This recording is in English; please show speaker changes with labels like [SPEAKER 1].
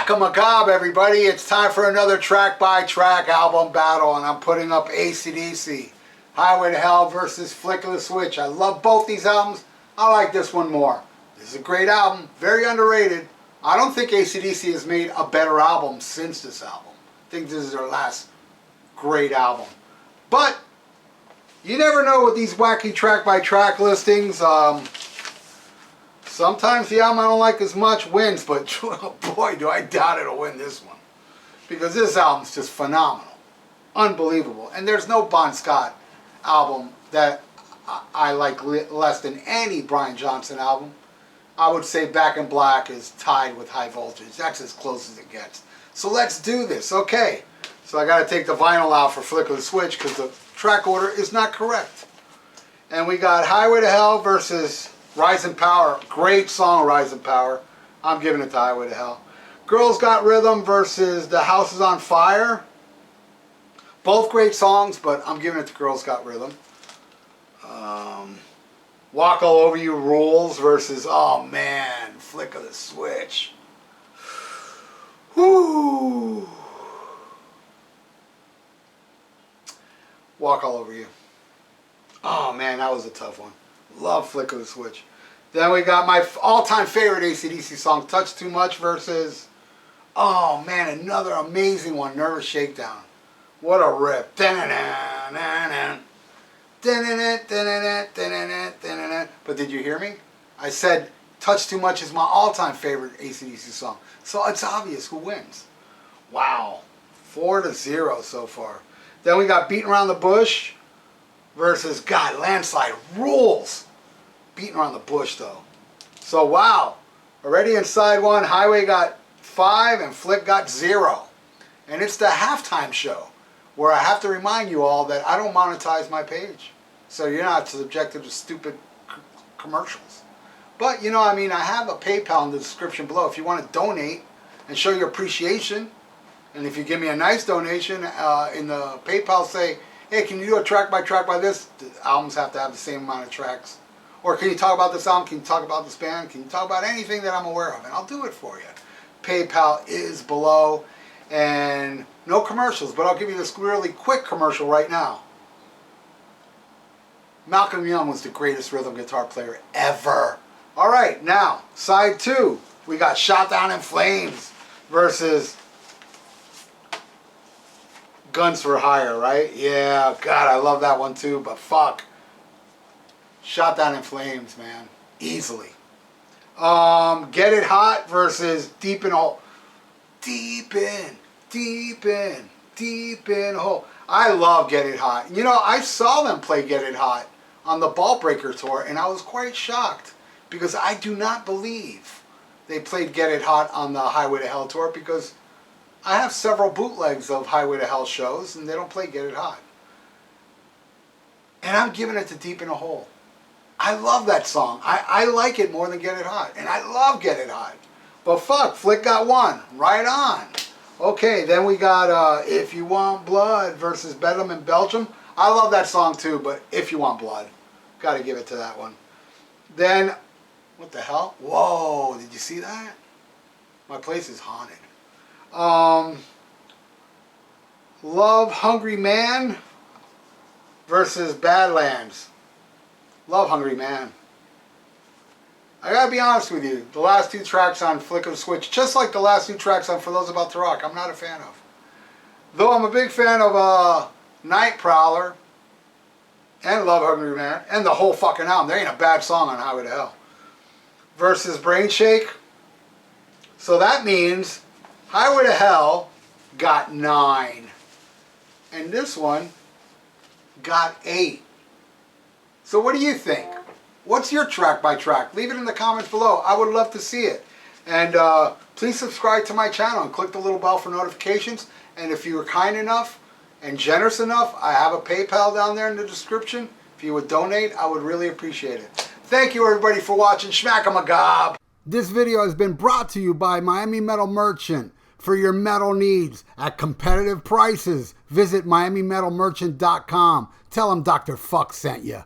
[SPEAKER 1] SHMACKEMAGOB, everybody. It's time for another track-by-track album battle, and I'm putting up AC/DC, Highway to Hell versus Flick of the Switch. I love both these albums. I like this one more. This is a great album, very underrated. I don't think AC/DC has made a better album since this album. I think this is their last great album. But you never know with these wacky track-by-track listings. Sometimes the album I don't like as much wins, but oh boy, do I doubt it'll win this one. Because this album's just phenomenal. Unbelievable. And there's no Bon Scott album that I like less than any Brian Johnson album. I would say Back in Black is tied with High Voltage. That's as close as it gets. So let's do this. Okay. So I got to take the vinyl out for Flick of the Switch because the track order is not correct. And we got Highway to Hell versus Rising Power. Great song, Rising Power. I'm giving it to Highway to Hell. Girls Got Rhythm versus The House is on Fire. Both great songs, but I'm giving it to Girls Got Rhythm. Walk All Over You rules versus, oh man, Flick of the Switch. Whoo! Walk All Over You. Oh man, that was a tough one. Love Flick of the Switch. Then we got my all-time favorite AC/DC song, Touch Too Much versus, oh man, another amazing one, Nervous Shakedown. What a rip. But did you hear me? I said Touch Too Much is my all-time favorite AC/DC song. So it's obvious who wins. Wow. 4-0 so far. Then we got Beating Around the Bush versus, God, Landslide rules. Beating Around the Bush, though. So, wow. Already inside one, Highway got 5 and Flick got 0. And it's the halftime show where I have to remind you all that I don't monetize my page. So you're not subjected to stupid commercials. But, you know, I mean, I have a PayPal in the description below. If you want to donate and show your appreciation, and if you give me a nice donation in the PayPal, say, hey, can you do a track by this? The albums have to have the same amount of tracks. Or can you talk about this album? Can you talk about this band? Can you talk about anything that I'm aware of? And I'll do it for you. PayPal is below. And no commercials, but I'll give you this really quick commercial right now. Malcolm Young was the greatest rhythm guitar player ever. All right, now, side 2. We got Shot Down in Flames versus Guns for Hire, right? Yeah, God, I love that one too, but fuck. Shot Down in Flames, man. Easily. Get It Hot versus Deep in Hole. Deep in Hole. I love Get It Hot. You know, I saw them play Get It Hot on the Ball Breaker tour, and I was quite shocked because I do not believe they played Get It Hot on the Highway to Hell tour because I have several bootlegs of Highway to Hell shows, and they don't play Get It Hot. And I'm giving it to Deep in a Hole. I love that song. I like it more than Get It Hot. And I love Get It Hot. But fuck, Flick got 1. Right on. Okay, then we got If You Want Blood versus Bedlam in Belgium. I love that song too, but If You Want Blood. Got to give it to that one. Then, what the hell? Whoa, did you see that? My place is haunted. Love Hungry Man versus Badlands. Love Hungry Man. I gotta be honest with you, the last 2 tracks on Flick of the Switch, just like the last 2 tracks on For Those About to Rock, I'm not a fan of. Though I'm a big fan of Night Prowler and Love Hungry Man and the whole fucking album. There ain't a bad song on Highway to Hell. Versus Brain Shake. So that means Highway to Hell got 9. And this one got 8. So what do you think? What's your track by track? Leave it in the comments below. I would love to see it. And please subscribe to my channel and click the little bell for notifications. And if you were kind enough and generous enough, I have a PayPal down there in the description. If you would donate, I would really appreciate it. Thank you everybody for watching. SHMACKEMAGOB. This video has been brought to you by Miami Metal Merchant. For your metal needs at competitive prices, visit MiamiMetalMerchant.com. Tell them Dr. Fuck sent you.